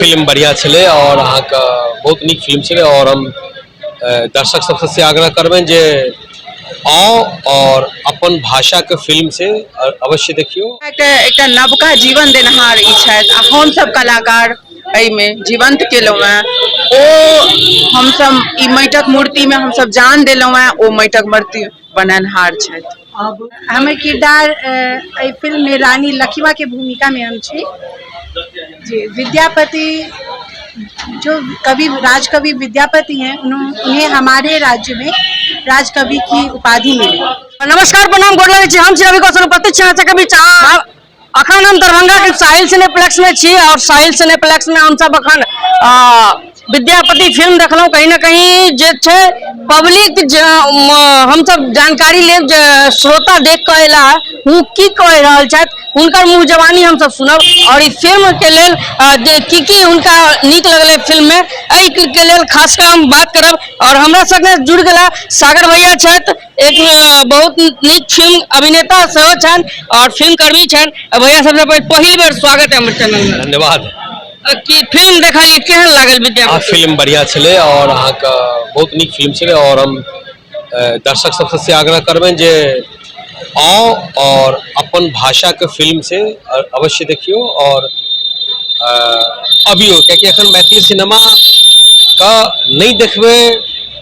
Film बढ़िया चले और अहाँ का बहुत निक फिल्म चले और हम दर्शक सबसे आग्रह करबें जे आओ और अपन भाषा के फिल्म से अवश्य देखियो। एक नवका जीवन देनहार ई छथि आ हम सब कलाकार में जीवंत केलहुँ हैं। ओ हम सब ई माटिक मूर्ति में हम सब जान देलहुँ हैं। ओ माटिक मूर्ति बननहार छथि। हमें किरदार फिल्म में रानी लखीवा के भूमिका में हम छी जी। विद्यापति जो कवि राजकवि विद्यापति हैं, उन्हें हमारे राज्य में राजकवि की उपाधि मिली। नमस्कार प्रणाम गोर लगै छी। हम छी रवि कौशल उपस्थित छी कवि अखन हम दरभंगा के साहिल सिनेप्लेक्स में छी और साहिल सिनेप्लेक्स में हम सब अखन विद्यापति फिल्म देखलहुँ। कहीं ना कहीं जे छे पब्लिक हम सब जानकारी ले श्रोता देख के अला हूँ की कह रहल छथि हुनकर मुँह जवानी हम सब सुनब और इस फिल्म के लेल की हुनका नीक लगले फिल्म में एहि के लेल खासकर हम बात करब। और हमरा संगे जुड़ गला सागर भैया छथि, एक बहुत नीक फिल्म अभिनेता सेहो छन और फिल्म कर्मी छन। भैया सबसे पहली बार स्वागत है हमर चैनल में। धन्यवाद। की फिल्म देखलिए केहन लागल विद्यापति? फिल्म बढ़िया चले और अहाँ का बहुत निक फिल्म चले और हम दर्शक सबसे आग्रह करबें जे आओ और अपन भाषा के फिल्म से अवश्य देखियो। और अभियो क्योंकि अखन मैथिली सिनेमा का नहीं देखबे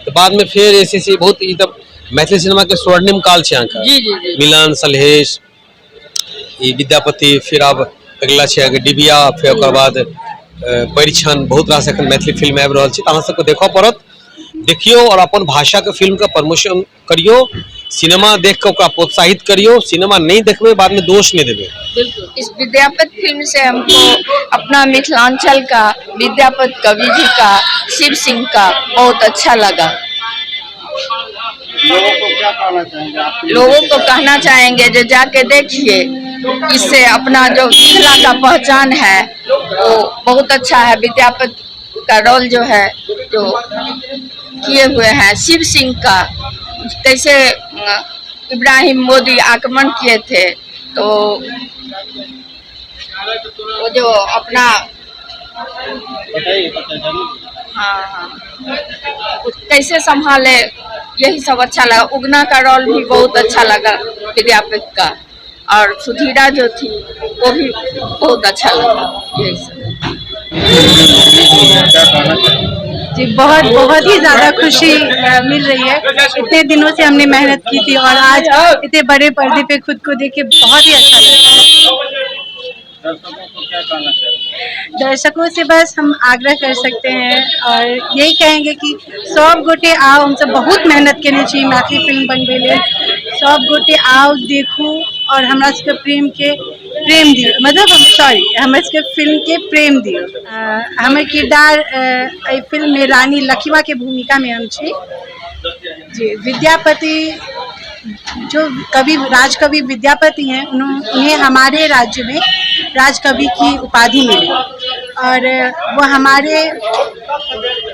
तो बाद में फिर ऐसे बहुत एकदम मैथिली सिनेमा के स्वर्णिम काल छे अहाँका। जी। मिलन सलहेश ई विद्यापति फिर अब अगला छे डिबिया फिर ओकर बाद परिछन बहुत रास एखन मैथिली फिल्म आबि रहल छै। अहाँ सबके देखो पड़त, देखियो और अपन भाषा के फिल्म का प्रमोशन करियो। सिनेमा देख के ओकरा प्रोत्साहित करियो। सिनेमा नहीं देखबे बाद में दोष नहीं देबे। बिल्कुल। इस विद्यापति फिल्म से हमको अपना मिथिलांचल का विद्यापति कवि जी का शिव सिंह का बहुत अच्छा लगा। लोगों को क्या कहना चाहेंगे आप? लोगों को कहना चाहेंगे जो जाके देखिए, इससे अपना जो मिथिला का पहचान है वो बहुत अच्छा है। विद्यापति का रोल जो है जो किए हुए हैं शिव सिंह का, कैसे इब्राहिम मोदी आक्रमण किए थे तो वो जो अपना हाँ कैसे संभाले, यही सब अच्छा लगा। उगना का रोल भी बहुत अच्छा लगा विद्यापति का और सुधीरा जो थी वो भी बहुत अच्छा लगा। यही सब जी बहुत ही ज़्यादा खुशी मिल रही है। इतने दिनों से हमने मेहनत की थी और आज इतने बड़े पर्दे पे खुद को देख के बहुत ही अच्छा लगा। दर्शकों को क्या कहना चाहिए? दर्शकों से बस हम आग्रह कर सकते हैं और यही कहेंगे कि सब गोटे आओ, हम सब बहुत मेहनत करने चाहिए मैथिली फिल्म बनबे ले। सब गोटे आओ देखू और हमरा सबके प्रेम दियो, मतलब सॉरी हमरा सबके फिल्म के प्रेम दियो। हमें किरदार फिल्म में रानी लखीवा के भूमिका में हम छी जी। विद्यापति जो कवि राजकवि विद्यापति हैं, उन्हें हमारे राज्य में राजकवि की उपाधि मिली और वो हमारे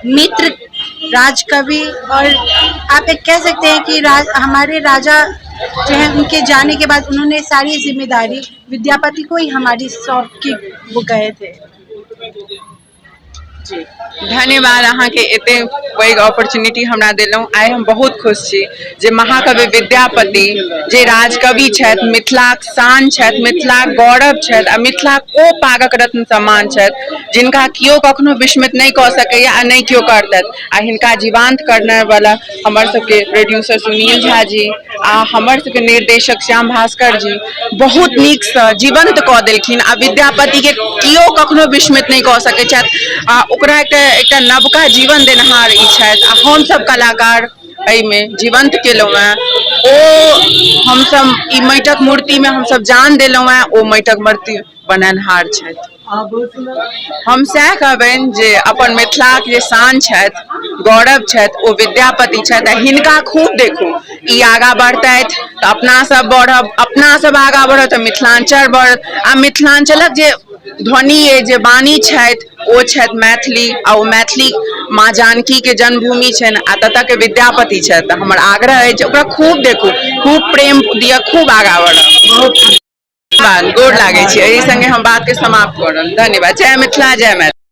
मित्र राजकवि और आप एक कह सकते हैं कि हमारे राजा जो है उनके जाने के बाद उन्होंने सारी जिम्मेदारी विद्यापति को ही हमारी सौंप के वो गए थे जी। धन्यवाद अहाँ के एते पैघ अपॉर्चुनिटी हमरा देलहुँ। आइ हम बहुत खुश छी जे महाकवि विद्यापति जे राजकवि छथि, मिथिलाक शान छथि, मिथिलाक गौरव छथि आ मिथिलाक ओ पागक रत्न सम्मान छथि जिनका केओ कखनो विस्मित नहीं कऽ सकैया आ नहीं केओ करतथि। आ हिनका जीवांत करने वाला हमर सबके प्रोड्यूसर सुनील झा जी आ हमर सबके निर्देशक श्याम भास्कर जी बहुत नीकसँ जीवंत कऽ देलखिन आ विद्यापति के केओ कखनो विस्मित नहीं कऽ सकै छथि आ ओकरा एक नवका जीवन देनहार ई छथि आ हम सब कलाकार में जीवंत केलहुँ हैं। ओ हम सब ई माटिक मूर्ति में हम सब जान देलहुँ हैं। ओ माटिक मूर्ति बननहार छथि। हम सएह कहबनि जे अपन मिथिलाक जे शान छथि, गौरव छथि, ओ विद्यापति छथि आ हिनका खूब देखू। ई आगाँ बढ़तथि तऽ अपना सब बढ़ब, अपना सब आगाँ बढ़त तऽ मिथिलांचल बढ़त आ मिथिलांचलक जे ध्वनि जे वाणी छथि ओ छथि मैथिली आ ओ मैथिली माँ जानकी के जन्मभूमि छनि आ ततऽ के विद्यापति छथि। हमर आग्रह अछि ओकरा खूब देखू, खूब प्रेम दिअ, खूब आगाँ बढ़ब। गोर लागै छी। एहि संगे हम बात के समाप्त करब। धन्यवाद। जय मिथिला, जय मैथिली।